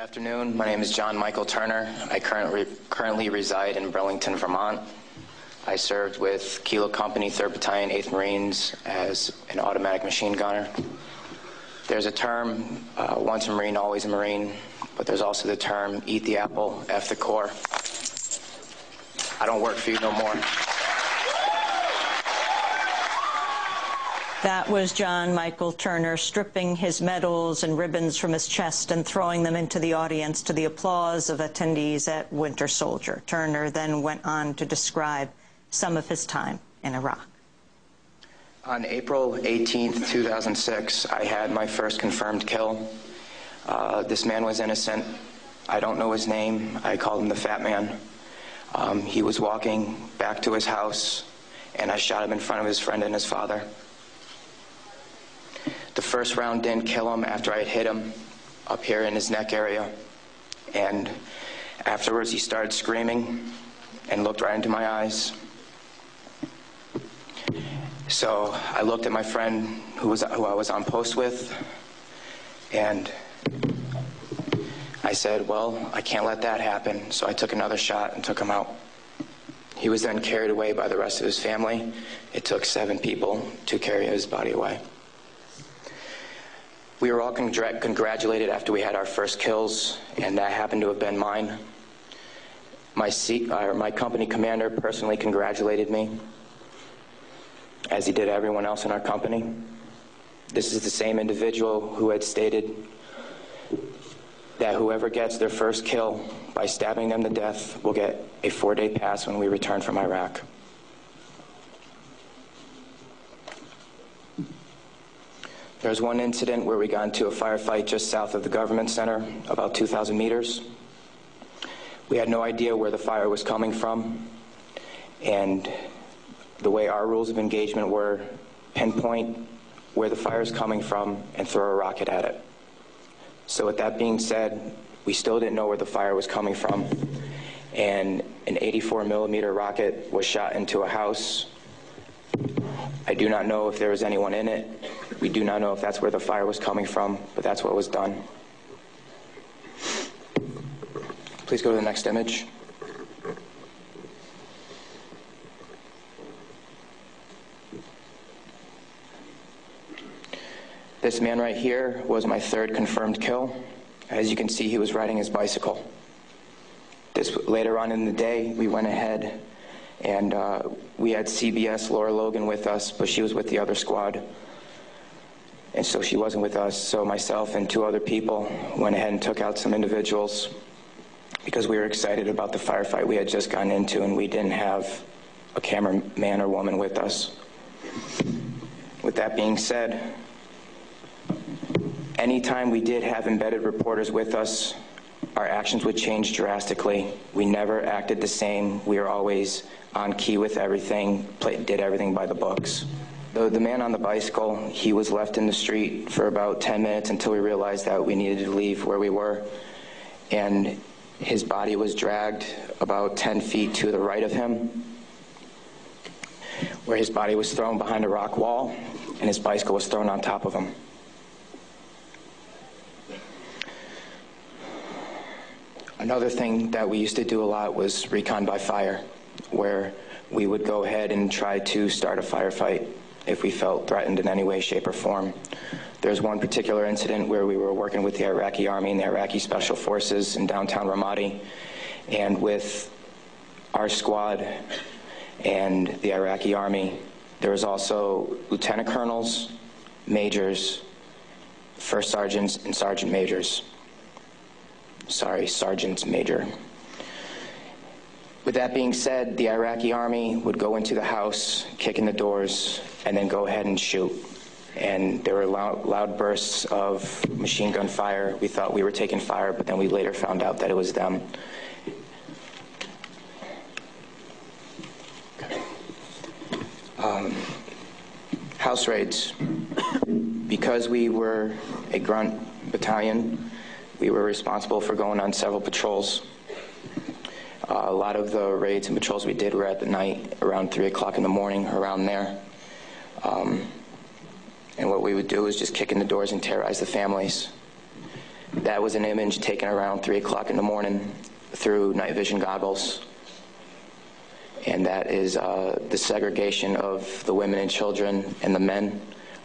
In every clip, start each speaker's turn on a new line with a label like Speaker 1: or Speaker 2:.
Speaker 1: afternoon. My name is John Michael Turner. I currently reside in Burlington, Vermont. I served with Kilo Company, 3rd Battalion, 8th Marines as an automatic machine gunner. There's a term, once a Marine, always a Marine, but there's also the term, eat the apple, F the Corps. I don't work for you no more.
Speaker 2: That was John Michael Turner stripping his medals and ribbons from his chest and throwing them into the audience to the applause of attendees at Winter Soldier. Turner then went on to describe some of his time in Iraq.
Speaker 1: On April 18th, 2006, I had my first confirmed kill. This man was innocent. I don't know his name. I called him the Fat Man. He was walking back to his house, and I shot him in front of his friend and his father. The first round didn't kill him after I had hit him up here in his neck area. And afterwards, he started screaming and looked right into my eyes. So I looked at my friend who I was on post with, and I said, well, I can't let that happen. So I took another shot and took him out. He was then carried away by the rest of his family. It took 7 people to carry his body away. We were all congratulated after we had our first kills, and that happened to have been mine. My company commander personally congratulated me, as he did everyone else in our company. This is the same individual who had stated that whoever gets their first kill by stabbing them to death will get a 4-day pass when we return from Iraq. There was one incident where we got into a firefight just south of the government center, about 2,000 meters. We had no idea where the fire was coming from, and the way our rules of engagement were, pinpoint where the fire is coming from and throw a rocket at it. So with that being said, we still didn't know where the fire was coming from, and an 84mm rocket was shot into a house. I do not know if there was anyone in it. We do not know if that's where the fire was coming from, but that's what was done. Please go to the next image. This man right here was my 3rd confirmed kill. As you can see, he was riding his bicycle. Later on in the day, we went ahead and we had CBS Laura Logan with us, but she was with the other squad. And so she wasn't with us. So myself and 2 other people went ahead and took out some individuals because we were excited about the firefight we had just gotten into, and we didn't have a cameraman or woman with us. With that being said, anytime we did have embedded reporters with us, our actions would change drastically. We never acted the same. We were always on key with everything, did everything by the books. The man on the bicycle, he was left in the street for about 10 minutes until we realized that we needed to leave where we were. And his body was dragged about 10 feet to the right of him, where his body was thrown behind a rock wall, and his bicycle was thrown on top of him. Another thing that we used to do a lot was recon by fire, where we would go ahead and try to start a firefight if we felt threatened in any way, shape, or form. There's one particular incident where we were working with the Iraqi Army and the Iraqi Special Forces in downtown Ramadi, and with our squad and the Iraqi Army, there was also lieutenant colonels, majors, first sergeants, and sergeant majors. Sorry, sergeants major. With that being said, the Iraqi Army would go into the house, kick in the doors, and then go ahead and shoot. And there were loud bursts of machine gun fire. We thought we were taking fire, but then we later found out that it was them. Okay. House raids. Because we were a grunt battalion, we were responsible for going on several patrols. A lot of the raids and patrols we did were at the night, around 3 o'clock in the morning, around there. And what we would do is just kick in the doors and terrorize the families. That was an image taken around 3 o'clock in the morning through night vision goggles. And that is the segregation of the women and children and the men.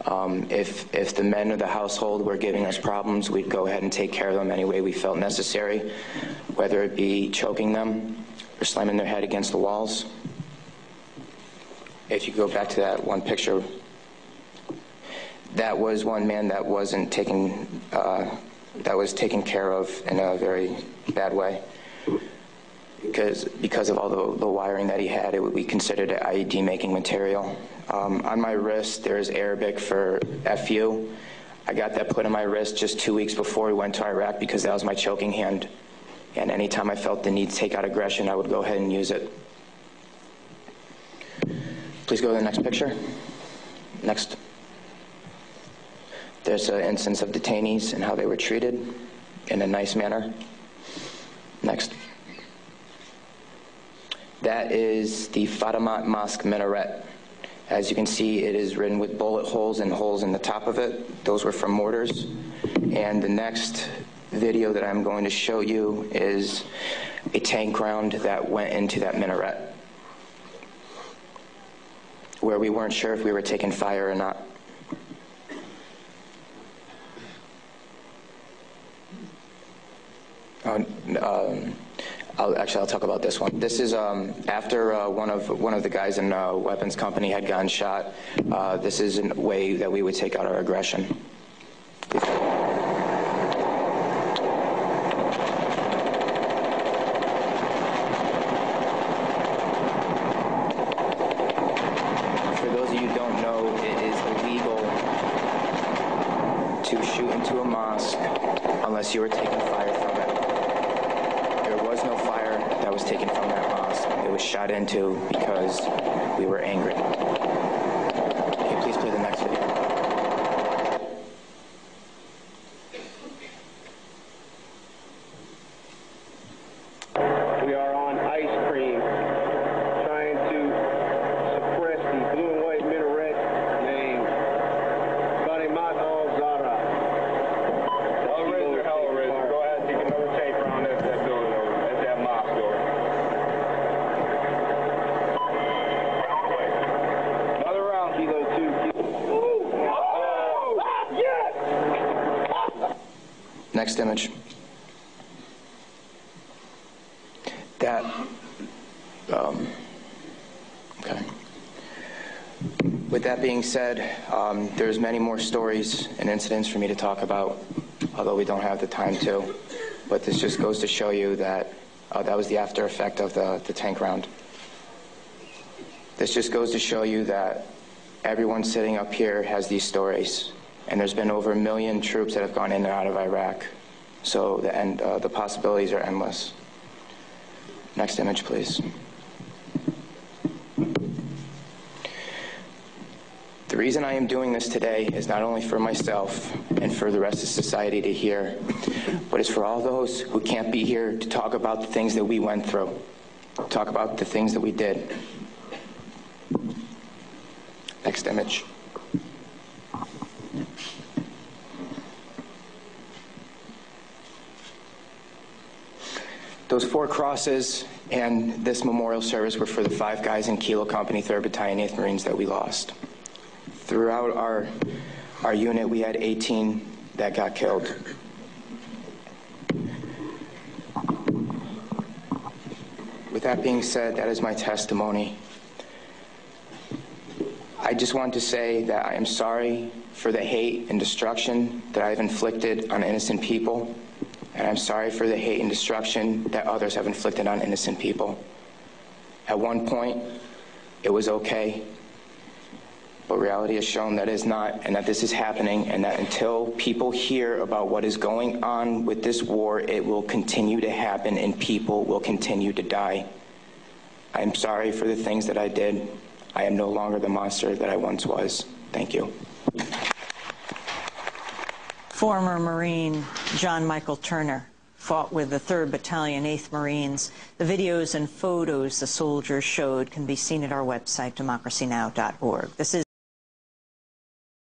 Speaker 1: If the men of the household were giving us problems, we'd go ahead and take care of them any way we felt necessary, whether it be choking them or slamming their head against the walls. If you go back to that one picture, that was one man that wasn't taken, that was taken care of in a very bad way. Because of all the wiring that he had, it would be considered IED making material. On my wrist, there's Arabic for FU. I got that put on my wrist just 2 weeks before we went to Iraq because that was my choking hand. And anytime I felt the need to take out aggression, I would go ahead and use it. Please go to the next picture. Next. There's an instance of detainees and how they were treated in a nice manner. Next. That is the Fatima Mosque minaret. As you can see, it is written with bullet holes and holes in the top of it. Those were from mortars. And the next video that I'm going to show you is a tank round that went into that minaret, where we weren't sure if we were taking fire or not. I'll talk about this one. This is after one of the guys in a weapons company had gotten shot. This is a way that we would take out our aggression. For those of you who don't know, it is illegal to shoot into a mosque unless you are taking fire from it. There was no fire that was taken from that mosque. It was shot into because we were angry. Okay, please play the next video.
Speaker 3: We are on ice cream, trying to suppress the blue and white minaret named Fatima al-Zahra.
Speaker 4: Go ahead and take another tape around that building over. That's that mosque door. Another round.
Speaker 3: Kilo 2. Oh! Yes!
Speaker 1: Next image. That, okay. With that being said, there's many more stories and incidents for me to talk about, although we don't have the time to. But this just goes to show you that that was the after effect of the tank round. This just goes to show you that everyone sitting up here has these stories. And there's been over 1 million troops that have gone in and out of Iraq. So the possibilities are endless. Next image, please. The reason I am doing this today is not only for myself and for the rest of society to hear, but it's for all those who can't be here to talk about the things that we went through, talk about the things that we did. Next image. Those 4 crosses and this memorial service were for the 5 guys in Kilo Company, 3rd Battalion, 8th Marines that we lost. Throughout our unit, we had 18 that got killed. With that being said, that is my testimony. I just want to say that I am sorry for the hate and destruction that I've inflicted on innocent people. And I'm sorry for the hate and destruction that others have inflicted on innocent people. At one point, it was okay, but reality has shown that it's not, and that this is happening, and that until people hear about what is going on with this war, it will continue to happen and people will continue to die. I'm sorry for the things that I did. I am no longer the monster that I once was. Thank you.
Speaker 2: Former Marine John Michael Turner fought with the 3rd Battalion, 8th Marines. The videos and photos the soldiers showed can be seen at our website, democracynow.org. This is